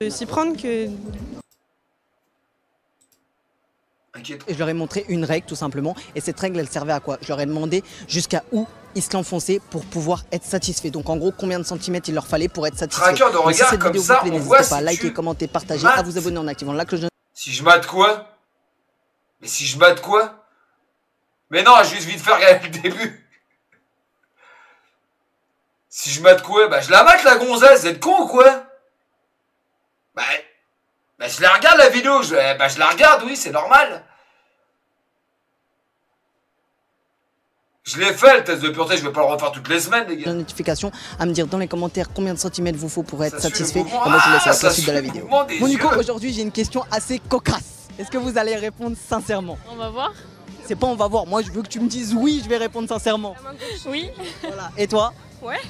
S'y prendre que... Et je leur ai montré une règle tout simplement, et cette règle elle servait à quoi? Je leur ai demandé jusqu'à où ils se l'enfonçaient pour pouvoir être satisfaits. Donc en gros combien de centimètres il leur fallait pour être satisfait. Traqueur de regard si comme ça, on voit n'hésitez pas à si liker, tu commenter, partager, mates. à vous abonner en activant la cloche de... Si je mate quoi? Mais si je mate quoi? Mais non, juste vite faire regarder le début. Si je mate quoi? Bah je la mate la gonzesse, vous êtes con ou quoi? Bah je la regarde la vidéo, je la regarde, oui, c'est normal. Je l'ai fait le test de pureté, je vais pas le refaire toutes les semaines les gars. Notification à me dire dans les commentaires combien de centimètres vous faut pour être Ça suit satisfait. le mouvement. Et moi je vous laisse Ah, avec la ça suite de suit la le vidéo. mouvement des Bon du coup yeux. aujourd'hui j'ai une question assez cocasse. Est-ce que vous allez répondre sincèrement? On va voir. C'est pas on va voir, moi je veux que tu me dises oui, je vais répondre sincèrement. Oui. Voilà. Et toi? Ouais.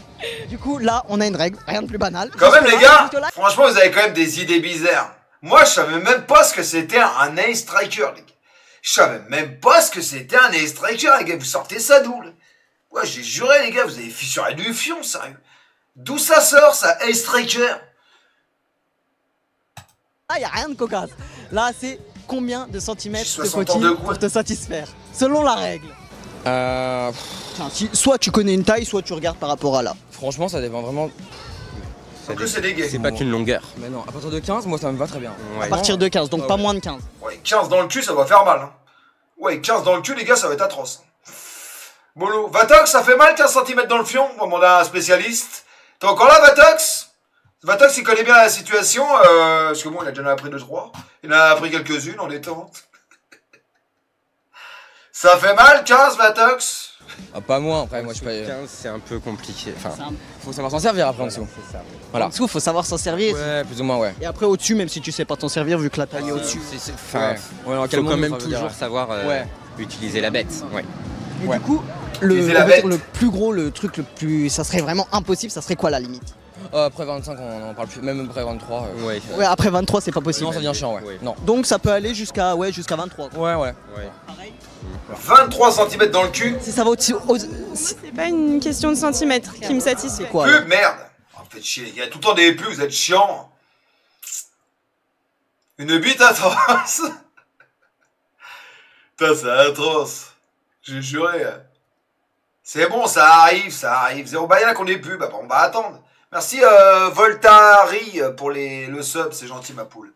Du coup là on a une règle, rien de plus banal. Quand même les gars, Jusque-là, franchement vous avez quand même des idées bizarres. Moi je savais même pas ce que c'était un ace striker les gars. Je savais même pas ce que c'était un ace striker les gars, vous sortez ça d'où là? Ouais j'ai juré les gars, vous avez fissuré du fion sérieux. D'où ça sort ça ace striker? là y a rien de cocasse. Là c'est combien de centimètres J'ai te 60 ans faut-il de quoi pour te satisfaire? Selon la règle. Tiens, soit tu connais une taille, soit tu regardes par rapport à là. Franchement, ça dépend vraiment. En plus c'est des gays. C'est pas qu'une longueur. Mais non, à partir de 15, moi ça me va très bien. À partir de 15, donc Ah pas ouais. moins de 15. Ouais 15 dans le cul ça va faire mal hein. Ouais 15 dans le cul les gars ça va être atroce. Bolo, Vatox ça fait mal 15 cm dans le fion? On va demander à un spécialiste. T'es encore là Vatox? Vatox il connaît bien la situation, parce que bon il a déjà appris 2-3. Il en a appris quelques-unes en détente. Ça fait mal 15 Vatox? Ah, pas moins après, moi je suis pas. 15, c'est un peu compliqué. Enfin, Faut savoir s'en servir après en dessous. c'est ça. Voilà. En dessous, faut savoir s'en servir. Ouais, plus ou moins, ouais. Et après au-dessus, même si tu sais pas t'en servir, vu que la taille est au-dessus. Enfin, Ouais, dans quel faut quand monde, même ça veut dire, toujours savoir Ouais. utiliser la bête. Ouais. Et Ouais. du coup, Utiliser la on va dire bête. le plus gros, le truc le plus, ça serait vraiment impossible, ça serait quoi la limite? Après 25, on en parle plus. Même après 23. Ouais. Ouais, après 23, c'est pas possible. Non, ça devient chiant, ouais. Ouais. Non. Donc ça peut aller jusqu'à jusqu'à 23. quoi. Ouais, ouais. Ouais. 23 cm dans le cul? Si ça va au-dessus, C'est pas une question de centimètres qui me satisfait. quoi alors? Pub, merde! En fait chier, il y a tout le temps des pubs, vous êtes chiants. Une bite atroce. Putain, c'est atroce. J'ai juré. C'est bon, ça arrive, ça arrive. Zéro Bayana qu'on est pub, bah, on va attendre. Merci Voltari pour le sub, c'est gentil ma poule.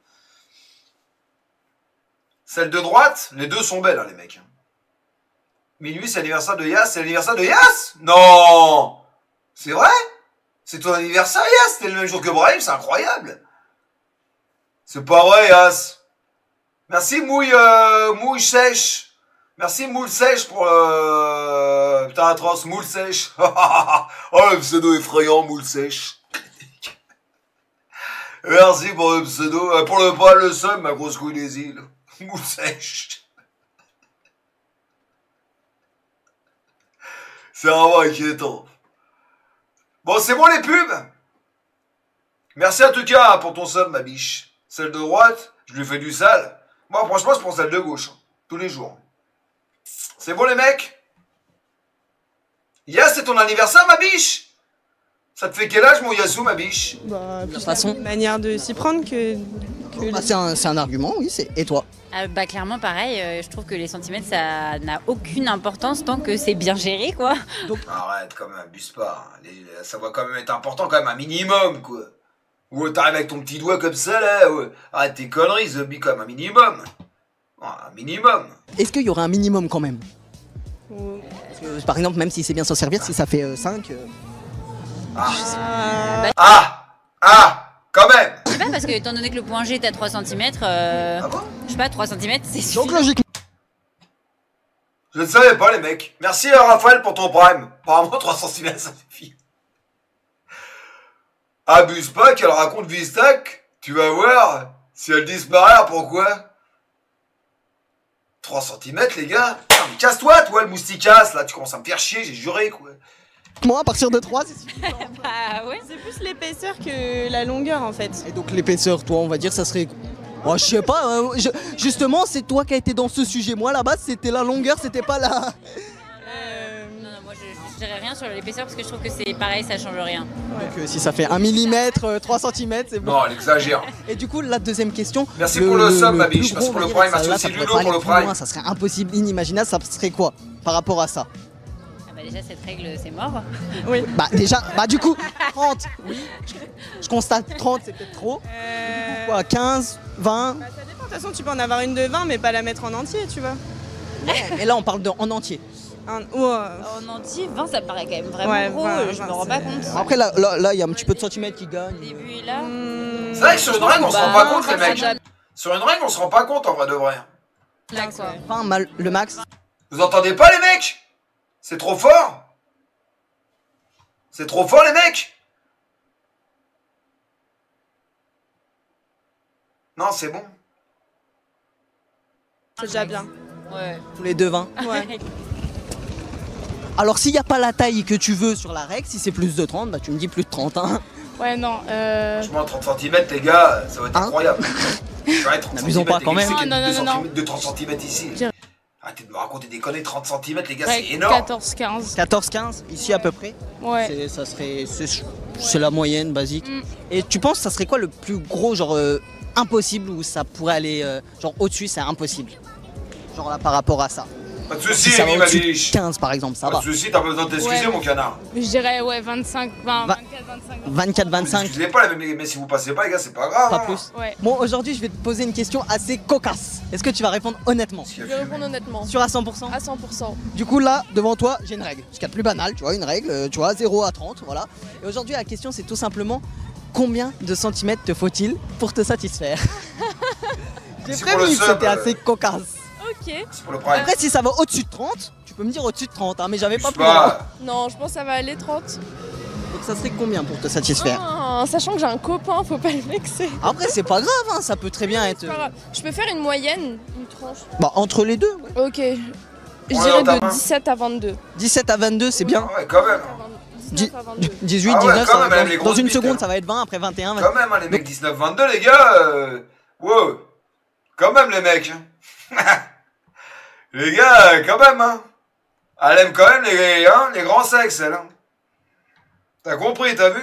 Celle de droite, les deux sont belles hein, les mecs. Minuit, c'est l'anniversaire de Yas, c'est l'anniversaire de Yas? Non! C'est vrai? C'est ton anniversaire Yas? C'était le même jour que Brahim, c'est incroyable. C'est pas vrai Yas. Merci Mouille Sèche. Merci Moule Sèche pour putain atroce, Moule Sèche. Oh le pseudo effrayant, Moule Sèche. Merci pour le pseudo, pour le pas le seum, ma grosse couille des îles. Moule Sèche. C'est vraiment inquiétant. Bon, c'est bon les pubs. Merci en tout cas pour ton sub, ma biche. Celle de droite, je lui fais du sale. Moi, franchement, je prends celle de gauche. Tous les jours. C'est bon les mecs? Yas, c'est ton anniversaire, ma biche? Ça te fait quel âge, mon Yassou, ma biche? Bah, De toute façon. une manière de s'y prendre que Bah, c'est un argument, oui. Et toi? Bah clairement pareil, je trouve que les centimètres ça n'a aucune importance tant que c'est bien géré quoi. Arrête, quand même, abuse pas. Ça va quand même être important, quand même, un minimum, quoi. Ou t'arrives avec ton petit doigt comme ça, là. Ouais. Arrête tes conneries, Zombie, quand même, un minimum. Un minimum. Est-ce qu'il y aurait un minimum quand même? Parce que, par exemple, même si c'est bien s'en servir, si ça fait 5. Quand même. Je sais pas parce que étant donné que le point G est à 3 cm, Ah bon? je sais pas 3 cm c'est Donc suffisant. logiquement. Je ne savais pas, les mecs. Merci, Raphaël, pour ton prime. Apparemment, 3 cm, ça suffit. Abuse pas qu'elle raconte Vistac. Tu vas voir. Si elle disparaît, pourquoi? 3 cm, les gars. Putain, mais casse-toi, toi, le mousticasse, là. Tu commences à me faire chier, j'ai juré, quoi. Moi, à partir de 3, c'est suffisant. Bah ouais. c'est plus l'épaisseur que la longueur en fait. Et donc l'épaisseur, toi, on va dire, ça serait... Oh, je sais pas, justement, c'est toi qui as été dans ce sujet. Moi, là-bas, c'était la longueur, c'était pas la... Non, moi je dirais rien sur l'épaisseur parce que je trouve que c'est pareil, ça change rien. Donc si ça fait 1 mm, 3 cm, c'est bon. Non, elle exagère. Et du coup, la deuxième question. Merci pour le sub, ma biche. plus Merci gros, pour le on va prime. dire, Merci ça, aussi ça Ludo pourrait pour pas le aller plus loin, prime. ça serait impossible, inimaginable, ça serait quoi par rapport à ça? Ah bah déjà cette règle c'est mort. Oui. Bah déjà, bah du coup, 30, oui, je constate 30 c'est peut-être trop. Quoi, 15, 20, Bah, ça dépend. De toute façon, tu peux en avoir une de 20, mais pas la mettre en entier, tu vois. et là on parle de en entier. En entier, 20 ça paraît quand même vraiment Ouais, gros, 20, je me rends pas compte. Après là, il y a un petit peu de centimètres qui gagnent. Au début et là. C'est vrai que sur une règle, on se rend Bah, pas compte, les mecs. déjà- Sur une règle, on se rend pas compte en vrai de vrai. Là, quoi. 20 mal le max. Vous entendez pas, les mecs? C'est trop fort. C'est trop fort, les mecs. Non, c'est bon. C'est déjà bien. Ouais. Tous les deux 20. Ouais. Alors s'il n'y a pas la taille que tu veux sur la règle, si c'est plus de 30, bah tu me dis plus de 30 hein. Ouais, non. Franchement, 30 cm, les gars, ça va être Hein incroyable. Ouais, 30 N'abusons pas, quand même. C'est Non, non, non, non. de 30 cm ici. J'ai- Arrêtez de me raconter des conneries, 30 cm, les gars, Ouais, c'est énorme. 14-15. 14-15, ici à peu près. Ouais. C'est la moyenne basique. Mm. Et tu penses ça serait quoi le plus gros genre impossible où ça pourrait aller genre au-dessus c'est impossible. Genre là par rapport à ça. Pas de Si soucis, ça va Amy, ma au-dessus de biche. 15 par exemple, ça Pas va. de soucis, t'as pas besoin de t'excuser, Ouais. mon canard. Je dirais, ouais, 25, 20, Va- 24, 25. 24-25, Excusez pas, mais si vous passez pas, les gars, c'est pas grave. pas hein. plus. Ouais. Bon aujourd'hui je vais te poser une question assez cocasse. Est-ce que tu vas répondre honnêtement? Qu'est-ce qu'il Je y a vais fumé répondre honnêtement. Sur à 100%? À 100%. Du coup là, devant toi, j'ai une règle. Ce qu'il y a de plus banal, tu vois, une règle, tu vois, 0 à 30, voilà. Et aujourd'hui la question c'est tout simplement combien de centimètres te faut-il pour te satisfaire? J'ai Merci pour le prévenu que sub, c'était assez cocasse. Ok. C'est pour le prime. Après si ça va au-dessus de 30, tu peux me dire au-dessus de 30, hein, mais j'avais Je pas sais plus loin. pas. Non, je pense que ça va aller 30. Donc ça serait combien pour te satisfaire? Ah, sachant que j'ai un copain, faut pas le vexer. Après c'est pas grave, hein, ça peut très bien être... C'est pas grave. Je peux faire une moyenne, une tranche. Bah entre les deux, ouais. Ok. Je On est dirais dans ta de main. 17 à 22. 17 à 22 c'est bien. Ah ouais, quand même. 19 à 22. 18, Ah ouais, 19, quand ça même, va- elle a les dans grosses une bites, seconde hein. ça va être 20, après 21, 20. Quand même, hein, les mecs 19-22, les gars. Wow. Quand même, les mecs. Les gars, quand même, hein. Elle aime quand même les grands sexes, elle. Hein. T'as compris, t'as vu?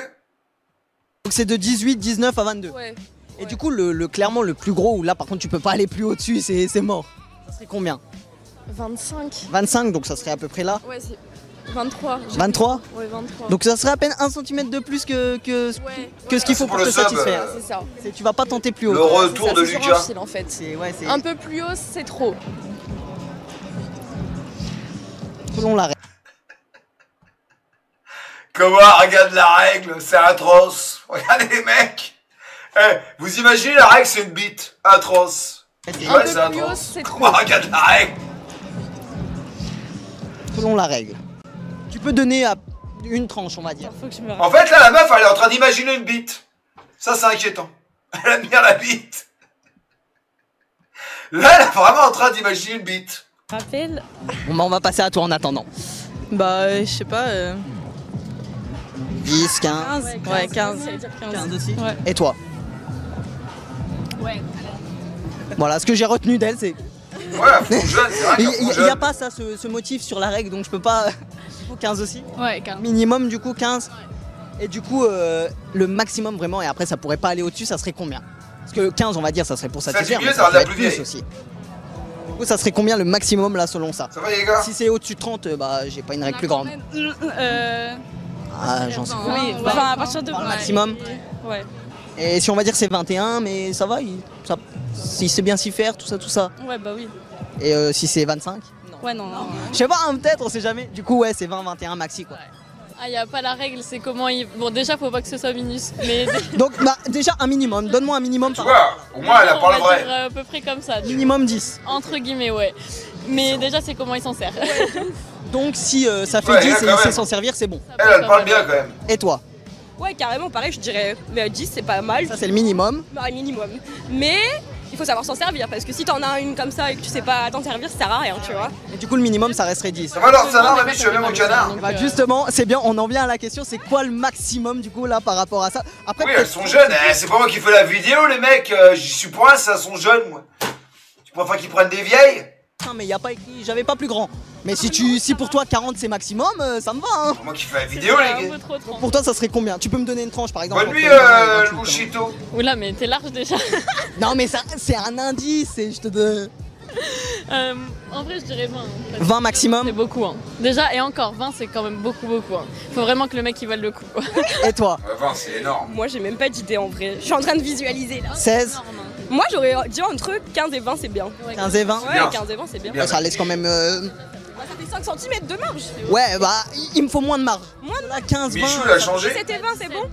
Donc c'est de 18, 19 à 22. Ouais. Et du coup clairement le plus gros, où là par contre tu peux pas aller plus au-dessus, c'est mort. Ça serait combien? 25. 25, donc ça serait à peu près là. Ouais, c'est 23. 23. Ouais, 23. Donc ça serait à peine 1 cm de plus que ouais. ce qu'il faut C'est pour pour te le sub, satisfaire. C'est ça. Tu vas pas tenter plus haut. Le C'est retour ça, de c'est sur un Lucas. fil, en fait. C'est Un peu plus haut, c'est trop. selon la règle. Comment regarde la règle, c'est atroce. Regardez les mecs. Eh, vous imaginez la règle, c'est une bite. Atroce. Un Ouais, peu c'est plus haut, atroce. c'est trop. Comment regarde la règle? Selon la règle. Tu peux donner à une tranche, on va dire. Faut que je me En fait, là, la meuf, elle est en train d'imaginer une bite. Ça, c'est inquiétant. Elle aime bien la bite. Là, elle est vraiment en train d'imaginer une bite. rappelle. Bon bah on va passer à toi en attendant. Bah, je sais pas. 10, 15. Ouais, 15. 15 aussi. Ouais. Et toi? Ouais. Voilà, ce que j'ai retenu d'elle, c'est... Ouais, à fond jeune, c'est vrai Il qu'à fond n'y a jeune. pas ça, ce motif sur la règle, donc je peux pas... 15 aussi. Ouais, 15. Minimum du coup 15. Et du coup, le maximum vraiment, et après ça pourrait pas aller au-dessus, ça serait combien? Parce que 15 on va dire, ça serait pour Ça satisfaire, dit mais mieux, ça ça peut va être plus plus vieille. aussi. Du coup ça serait combien le maximum là selon ça? Ça va, les gars? Si c'est au-dessus de 30, bah j'ai pas une règle plus grande. Ah j'en sais pas. Oui, enfin, à partir de. Le maximum. Ouais. Et si on va dire c'est 21, mais ça va, s'il sait bien s'y faire, tout ça. Ouais, bah oui. Et si c'est 25? Ouais, non, non. Je sais pas, hein, peut-être, on sait jamais. Du coup ouais, c'est 20, 21 maxi quoi. Ah, y a pas la règle, c'est comment il. Bon, déjà, faut pas que ce soit minus. Mais. Donc bah déjà un minimum, donne-moi un minimum Tu par vois, au moins, elle a on pas va le vrai. dire, à peu près comme ça. tu vois. minimum 10. Entre guillemets, ouais. Mais déjà, c'est comment il s'en sert. Donc si ça fait Ouais, 10 là, et quand il sait même. s'en servir, c'est bon. Elle parle bien quand même. Et toi? Ouais, carrément, pareil, je dirais. Mais 10, c'est pas mal. Ça c'est le minimum. Bah, minimum. Mais il faut savoir s'en servir parce que si t'en as une comme ça et que tu sais pas t'en servir, ça sert à rien, tu vois. Et du coup le minimum ça resterait 10. Ça va, alors, ça va, ma biche, tu vas bien, mon canard? Bah justement, c'est bien, on en vient à la question, c'est quoi le maximum du coup là par rapport à ça? Après Oui, peut-être- elles sont jeunes. Eh, c'est pas moi qui fais la vidéo, les mecs. J'y suis pour un, ça sont jeunes, moi. Tu préfères qu'ils prennent des vieilles? Non mais y a pas écrit, j'avais pas plus grand. Mais si pour toi 40 c'est maximum, ça me va hein. Moi qui fais la vidéo, Un les peu gars. trop 30. Pour toi ça serait combien? Tu peux me donner une tranche par exemple? Bonne nuit, entre 20 et 28, hein. Luchito. Oula, mais t'es large déjà. Non mais ça c'est un indice et je te donne... En vrai, je dirais 20. 20 maximum. C'est beaucoup. Hein. Déjà, et encore, 20, c'est quand même beaucoup. Hein. Faut vraiment que le mec il vale le coup. Et toi? 20, c'est énorme. Moi, j'ai même pas d'idée en vrai. Je suis en train de visualiser là. 16? Moi, j'aurais dit entre 15 et 20, c'est bien. 15 et 20? Ouais, bien. 15 et 20, c'est bien. Bien. Ça laisse quand même... Bah, ça fait 5 cm de marge. Ouais bah il me faut moins de marge. Moins de Là 15, 20... Michou l'a changé. 17 et 20, c'est bon?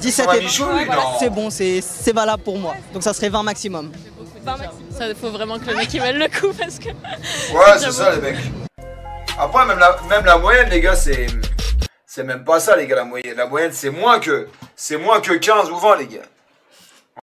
17 Ouais, et 20. Michou, Ouais, lui, voilà, non. C'est bon, c'est valable pour moi. Donc ça serait 20 maximum. 20 maximum. Ça, faut vraiment que le mec il vale le coup parce que. Ouais, c'est ça, les mecs. Après, même la moyenne, les gars, c'est même pas ça, les gars, la moyenne. La moyenne, c'est moins que 15 ou 20, les gars.